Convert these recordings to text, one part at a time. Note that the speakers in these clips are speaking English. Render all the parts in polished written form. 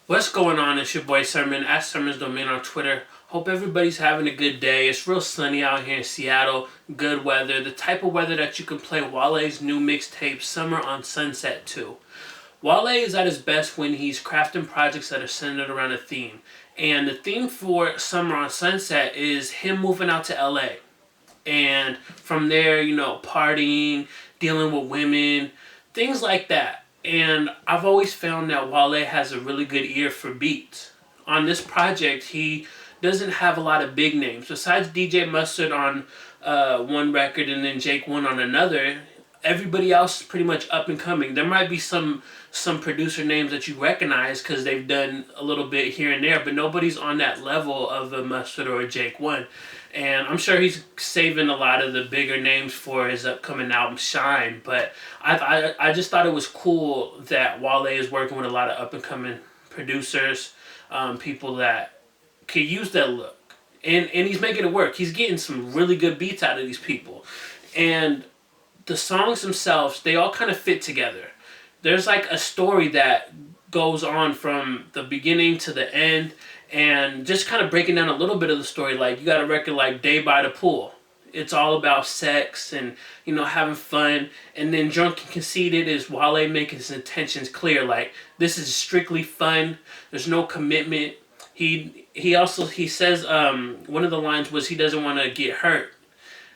What's going on? It's your boy Sermon at Sermon's Domain on Twitter. Hope everybody's having a good day. It's real sunny out here in Seattle. Good weather. The type of weather that you can play Wale's new mixtape, Summer on Sunset, to. Wale is at his best when he's crafting projects that are centered around a theme. And the theme for Summer on Sunset is him moving out to LA. And from there, partying, dealing with women, things like that. And I've always found that Wale has a really good ear for beats. On this project, he doesn't have a lot of big names. Besides DJ Mustard on one record and then Jake One on another, everybody else is pretty much up and coming. There might be some producer names that you recognize because they've done a little bit here and there, but nobody's on that level of a Mustard or a Jake One. And I'm sure he's saving a lot of the bigger names for his upcoming album Shine. But I just thought it was cool that Wale is working with a lot of up and coming producers, people that could use that look. And he's making it work. He's getting some really good beats out of these people. And the songs themselves, they all kind of fit together. There's like a story that goes on from the beginning to the end, and just kind of breaking down a little bit of the story. Like, you got a record like Day by the Pool. It's all about sex and, having fun. And then Drunk and Conceited is Wale making his intentions clear. Like, this is strictly fun. There's no commitment. He says, one of the lines was he doesn't want to get hurt.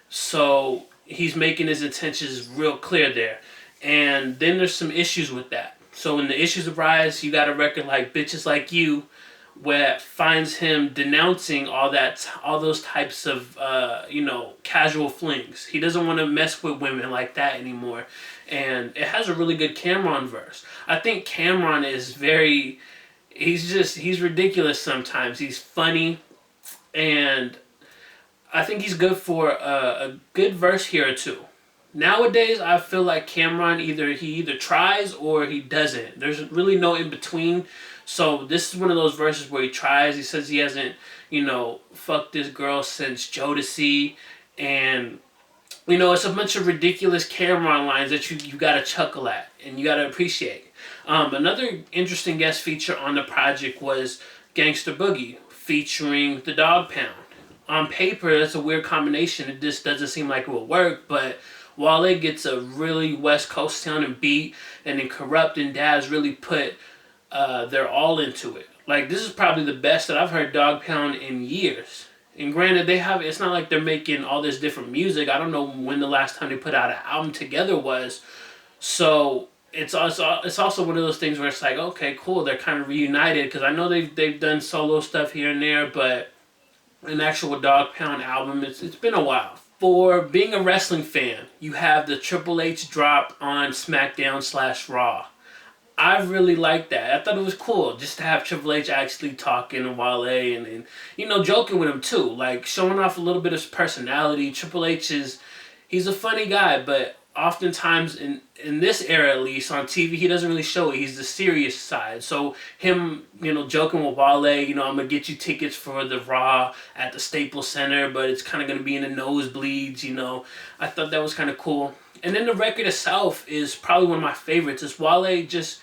So he's making his intentions real clear there. And then there's some issues with that. So when the issues arise, you got a record like Bitches Like You, where it finds him denouncing all those types of casual flings. He doesn't want to mess with women like that anymore. And it has a really good Cameron verse. I think Cameron is he's ridiculous sometimes. He's funny, and I think he's good for a good verse here or two. Nowadays, I feel like Cameron either tries or he doesn't. There's really no in between. So this is one of those verses where he tries. He says he hasn't, fucked this girl since Jodeci, and it's a bunch of ridiculous Cameron lines that you gotta chuckle at and you gotta appreciate. Another interesting guest feature on the project was Gangsta Boogie featuring the Dog Pound. On paper, that's a weird combination. It just doesn't seem like it will work, but Wale gets a really West Coast sounding beat, and then Corrupt and Daz really put their all into it. Like, this is probably the best that I've heard Dog Pound in years. And granted, it's not like they're making all this different music. I don't know when the last time they put out an album together was. So it's also one of those things where it's like, okay, cool, they're kind of reunited, because I know they've done solo stuff here and there, but an actual Dog Pound album, it's been a while. For being a wrestling fan, you have the Triple H drop on SmackDown/Raw. I really liked that. I thought it was cool just to have Triple H actually talking to Wale and joking with him too. Like, showing off a little bit of his personality. Triple H he's a funny guy, but oftentimes in this era, at least on TV, he doesn't really show it. He's the serious side. So him, joking with Wale, I'm gonna get you tickets for the Raw at the Staples Center, but it's kind of gonna be in the nosebleeds. I thought that was kind of cool. And then the record itself is probably one of my favorites. It's Wale just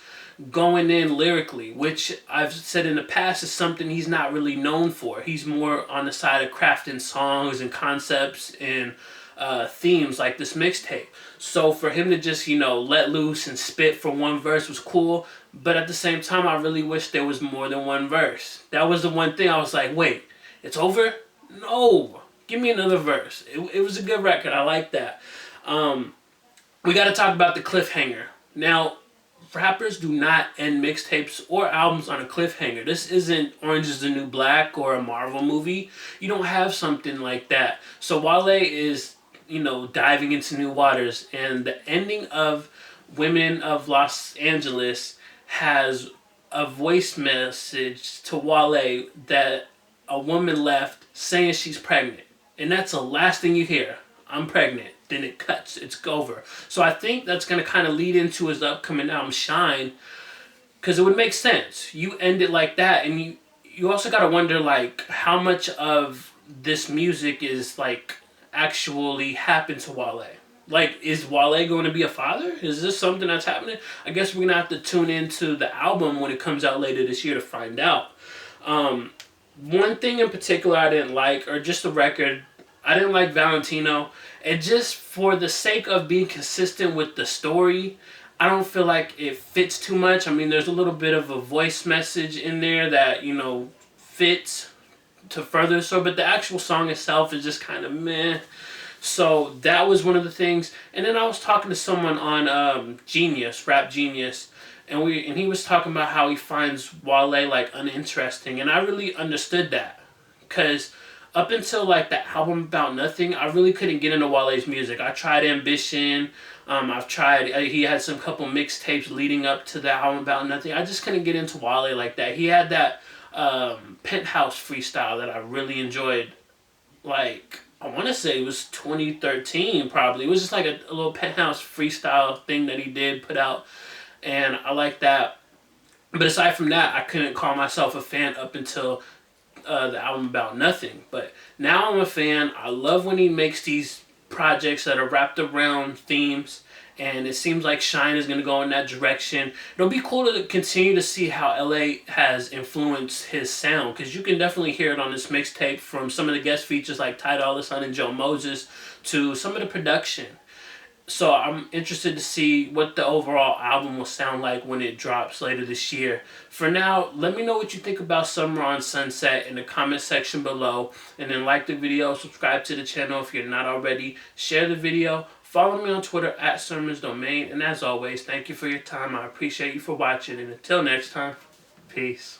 going in lyrically, which I've said in the past is something he's not really known for. He's more on the side of crafting songs and concepts and themes like this mixtape. So for him to just, let loose and spit for one verse was cool, but at the same time, I really wish there was more than one verse. That was the one thing I was like, wait, it's over? No, give me another verse. It was a good record. I like that. We got to talk about the cliffhanger. Now, rappers do not end mixtapes or albums on a cliffhanger. This isn't Orange is the New Black or a Marvel movie. You don't have something like that. So Wale is, diving into new waters. And the ending of Women of Los Angeles has a voice message to Wale that a woman left saying she's pregnant. And that's the last thing you hear. I'm pregnant. Then it cuts. It's over. So I think that's going to kind of lead into his upcoming album, Shine, because it would make sense. You end it like that, and you also got to wonder, like, how much of this music is, like, actually happened to Wale. Like, is Wale going to be a father? Is this something that's happening? I guess we're going to have to tune into the album when it comes out later this year to find out. Um, One thing in particular I didn't like, or just the record, I didn't like Valentino. And just for the sake of being consistent with the story, I don't feel like it fits too much. I mean, there's a little bit of a voice message in there that, fits to further so, but the actual song itself is just kind of meh. So that was one of the things. And then I was talking to someone on Genius, Rap Genius, and he was talking about how he finds Wale like uninteresting, and I really understood that, cause up until like the album About Nothing, I really couldn't get into Wale's music. I tried Ambition. I've tried. He had some couple mixtapes leading up to the album About Nothing. I just couldn't get into Wale like that. He had that Penthouse freestyle that I really enjoyed. Like, I want to say it was 2013 probably. It was just like a little Penthouse freestyle thing that he did put out, and I like that. But aside from that, I couldn't call myself a fan up until the album About Nothing. But now I'm a fan. I love when he makes these projects that are wrapped around themes, and it seems like Shine is going to go in that direction. It'll be cool to continue to see how LA has influenced his sound, because you can definitely hear it on this mixtape, from some of the guest features like Ty Dolla $ign and Joe Moses to some of the production. So I'm interested to see what the overall album will sound like when it drops later this year. For now, let me know what you think about Summer on Sunset in the comment section below. And then like the video, subscribe to the channel if you're not already. Share the video. Follow me on Twitter at Sermons Domain. And as always, thank you for your time. I appreciate you for watching. And until next time, peace.